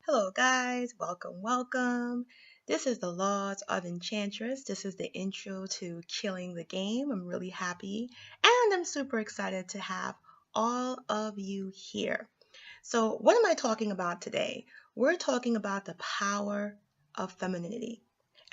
Hello, guys. Welcome, welcome. This is the Laws of Enchantress. This is the intro to Killing the Game. I'm really happy and I'm super excited to have all of you here. So, what am I talking about today? We're talking about the power of femininity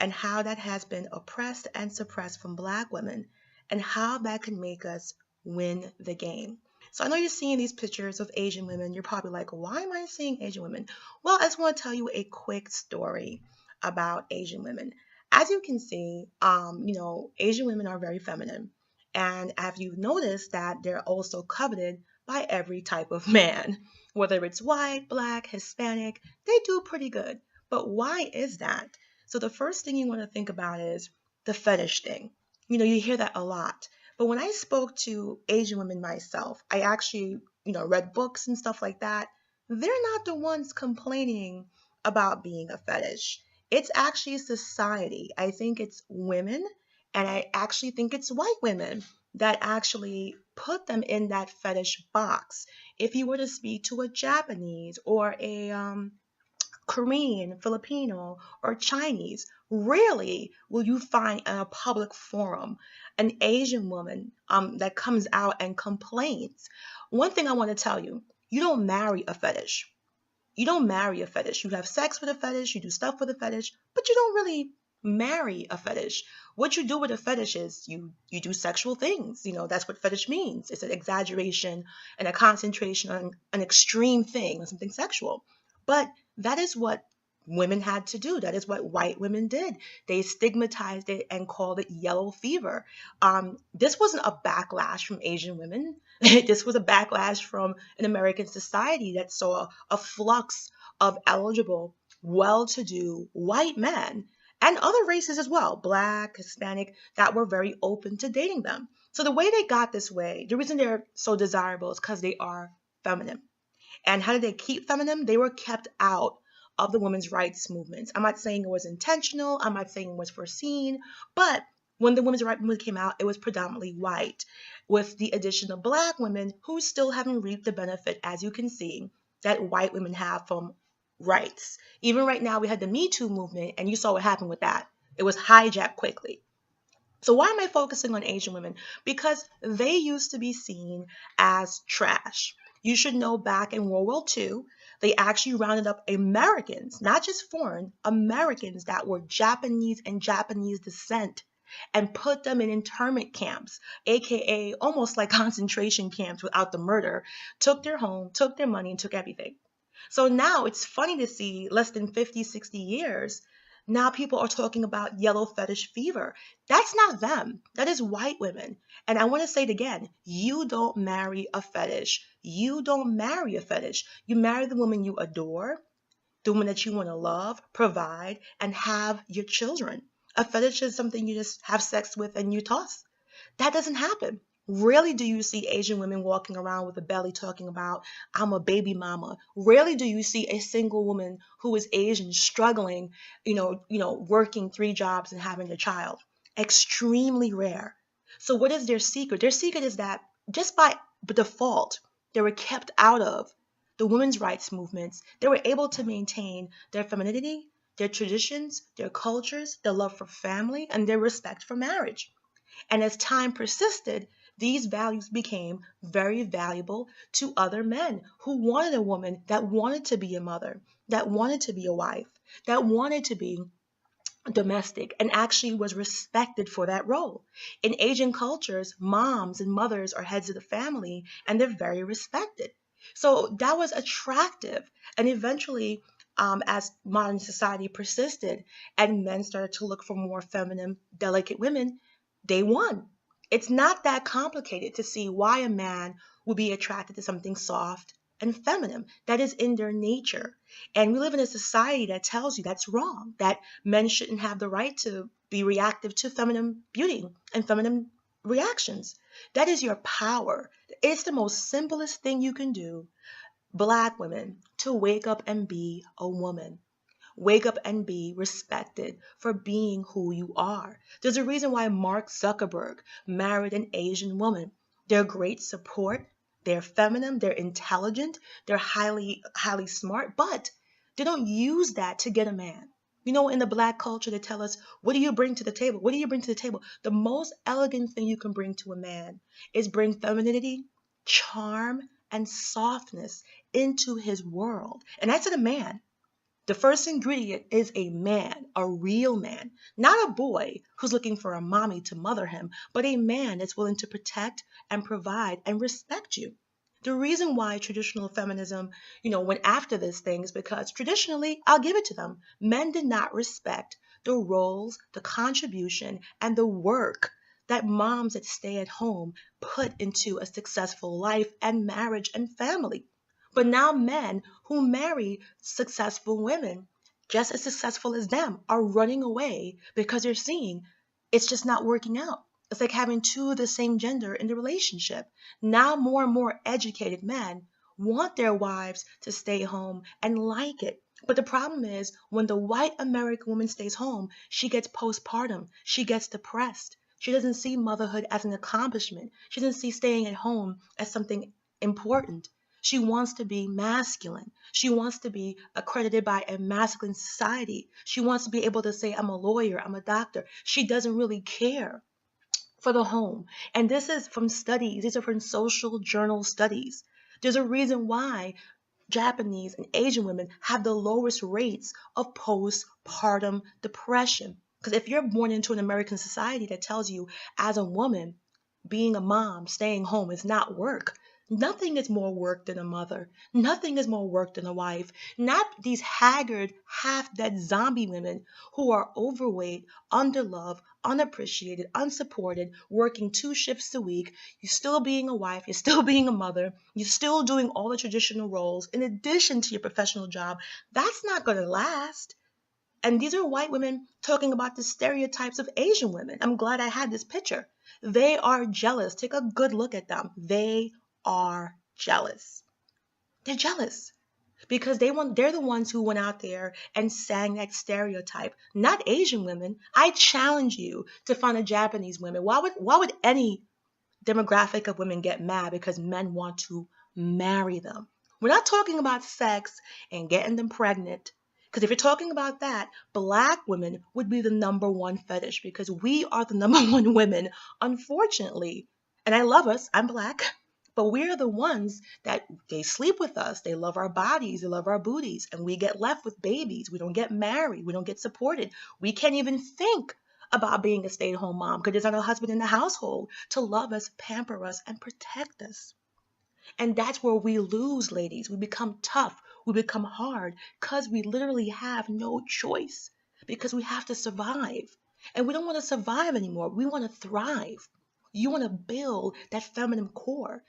and how that has been oppressed and suppressed from Black women and how that can make us win the game. So, I know you're seeing these pictures of Asian women. You're probably like, why am I seeing Asian women? Well, I just want to tell you a quick story about Asian women. As you can see, Asian women are very feminine. And have you noticed that they're also coveted by every type of man? Whether it's white, black, Hispanic, they do pretty good. But why is that? So the first thing you want to think about is the fetish thing. You hear that a lot. But when I spoke to Asian women myself, I actually, read books and stuff like that. They're not the ones complaining about being a fetish. It's actually society. I think it's women, and I actually think it's white women that actually put them in that fetish box. If you were to speak to a Japanese or a Korean, Filipino, or Chinese, rarely will you find in a public forum an Asian woman that comes out and complains. One thing I want to tell you, you don't marry a fetish. You don't marry a fetish. You have sex with a fetish, you do stuff with a fetish, but you don't really marry a fetish. What you do with a fetish is you do sexual things. That's what fetish means. It's an exaggeration and a concentration on an extreme thing, on something sexual. But that is what women had to do. That is what white women did. They stigmatized it and called it yellow fever. This wasn't a backlash from Asian women. This was a backlash from an American society that saw a flux of eligible, well-to-do white men and other races as well, black, Hispanic, that were very open to dating them. So the way they got this way, the reason they're so desirable is because they are feminine. And how did they keep feminine? They were kept out of the women's rights movements. I'm not saying it was intentional. I'm not saying it was foreseen. But when the women's rights movement came out, it was predominantly white, with the addition of black women who still haven't reaped the benefit, as you can see, that white women have from rights. Even right now, we had the Me Too movement, and you saw what happened with that. It was hijacked quickly. So why am I focusing on Asian women? Because they used to be seen as trash. You should know back in World War II, they actually rounded up Americans, not just foreign, Americans that were Japanese and Japanese descent and put them in internment camps, aka almost like concentration camps without the murder, took their home, took their money, and took everything. So now it's funny to see less than 50, 60 years. Now people are talking about yellow fetish fever. That's not them. That is white women. And I want to say it again. You don't marry a fetish. You don't marry a fetish. You marry the woman you adore, the woman that you want to love, provide, and have your children. A fetish is something you just have sex with and you toss. That doesn't happen. Rarely do you see Asian women walking around with a belly talking about, I'm a baby mama. Rarely do you see a single woman who is Asian struggling, working 3 jobs and having a child. Extremely rare. So what is their secret? Their secret is that just by default, they were kept out of the women's rights movements. They were able to maintain their femininity, their traditions, their cultures, their love for family, and their respect for marriage. And as time persisted, these values became very valuable to other men who wanted a woman that wanted to be a mother, that wanted to be a wife, that wanted to be domestic, and actually was respected for that role. In Asian cultures, moms and mothers are heads of the family and they're very respected. So that was attractive. And eventually, as modern society persisted and men started to look for more feminine, delicate women, they won. It's not that complicated to see why a man would be attracted to something soft and feminine. That is in their nature. And we live in a society that tells you that's wrong, that men shouldn't have the right to be reactive to feminine beauty and feminine reactions. That is your power. It's the most simplest thing you can do, Black women, to wake up and be a woman. Wake up and be respected for being who you are. There's a reason why Mark Zuckerberg married an Asian woman. They're great support. They're feminine. They're intelligent. They're highly, highly smart. But They don't use that to get a man. In the black culture, they tell us, what do you bring to the table? What do you bring to the table? The most elegant thing you can bring to a man is bring femininity, charm, and softness into his world. And that's in a man. The first ingredient is a man, a real man, not a boy who's looking for a mommy to mother him, but a man that's willing to protect and provide and respect you. The reason why traditional feminism, went after this thing is because traditionally, I'll give it to them, men did not respect the roles, the contribution, and the work that moms that stay at home put into a successful life and marriage and family. But now men who marry successful women, just as successful as them, are running away because they're seeing it's just not working out. It's like having two of the same gender in the relationship. Now more and more educated men want their wives to stay home and like it. But the problem is when the white American woman stays home, she gets postpartum. She gets depressed. She doesn't see motherhood as an accomplishment. She doesn't see staying at home as something important. She wants to be masculine. She wants to be accredited by a masculine society. She wants to be able to say, I'm a lawyer, I'm a doctor. She doesn't really care for the home. And this is from studies, these are from social journal studies. There's a reason why Japanese and Asian women have the lowest rates of postpartum depression. Because if you're born into an American society that tells you, as a woman, being a mom, staying home is not work. Nothing is more work than a mother. Nothing is more work than a wife. Not these haggard, half-dead zombie women who are overweight, underloved, unappreciated, unsupported, working 2 shifts a week. You're still being a wife. You're still being a mother. You're still doing all the traditional roles in addition to your professional job. That's not going to last. And these are white women talking about the stereotypes of Asian women. I'm glad I had this picture. They are jealous. Take a good look at them. They are jealous. They're jealous because they're the ones who went out there and sang that stereotype, not Asian women. I challenge you to find a Japanese woman. Why would any demographic of women get mad because men want to marry them? We're not talking about sex and getting them pregnant. Because if you're talking about that, black women would be the number one fetish because we are the number one women, unfortunately. And I love us, I'm black, but we're the ones that they sleep with us. They love our bodies, they love our booties, and we get left with babies. We don't get married, we don't get supported. We can't even think about being a stay-at-home mom because there's not a husband in the household to love us, pamper us, and protect us. And that's where we lose, ladies. We become tough. We become hard because we literally have no choice because we have to survive. And we don't want to survive anymore. We want to thrive. You want to build that feminine core.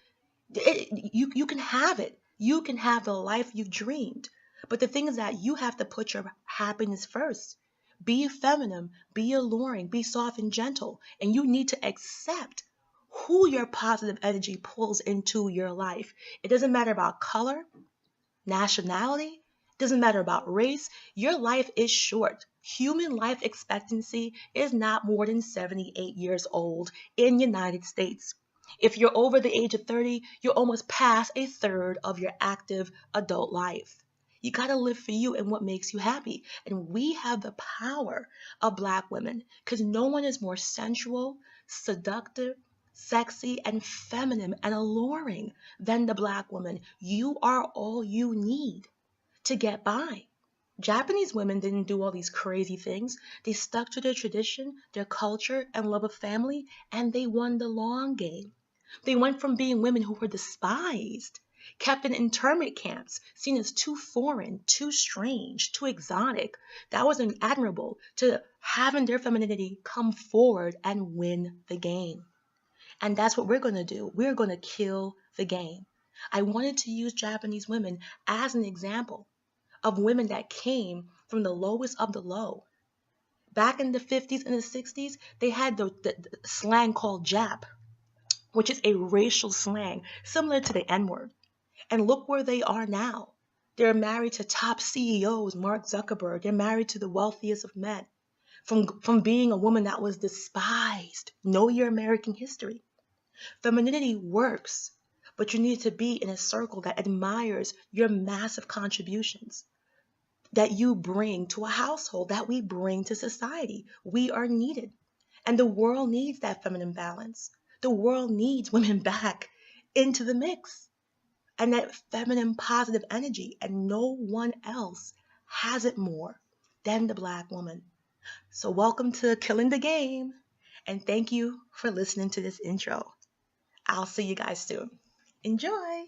You can have it. You can have the life you've dreamed. But the thing is that you have to put your happiness first. Be feminine, be alluring, be soft and gentle. And you need to accept who your positive energy pulls into your life. It doesn't matter about color, nationality, doesn't matter about race. Your life is short. Human life expectancy is not more than 78 years old in United States. If you're over the age of 30, you're almost past a third of your active adult life. You got to live for you and what makes you happy. And we have the power of black women because no one is more sensual, seductive, sexy, and feminine and alluring than the black woman. You are all you need to get by. Japanese women didn't do all these crazy things. They stuck to their tradition, their culture, and love of family, and they won the long game. They went from being women who were despised, kept in internment camps, seen as too foreign, too strange, too exotic. That was admirable to having their femininity come forward and win the game. And that's what we're going to do. We're going to kill the game. I wanted to use Japanese women as an example of women that came from the lowest of the low. Back in the 50s and the 60s, they had the slang called Jap, which is a racial slang similar to the N-word. And look where they are now. They're married to top CEOs, Mark Zuckerberg. They're married to the wealthiest of men. From being a woman that was despised. Know your American history. Femininity works, but you need to be in a circle that admires your massive contributions. that you bring to a household, that we bring to society. We are needed. And the world needs that feminine balance. The world needs women back into the mix and that feminine positive energy. And no one else has it more than the Black woman. So, welcome to Killing the Game. And thank you for listening to this intro. I'll see you guys soon. Enjoy.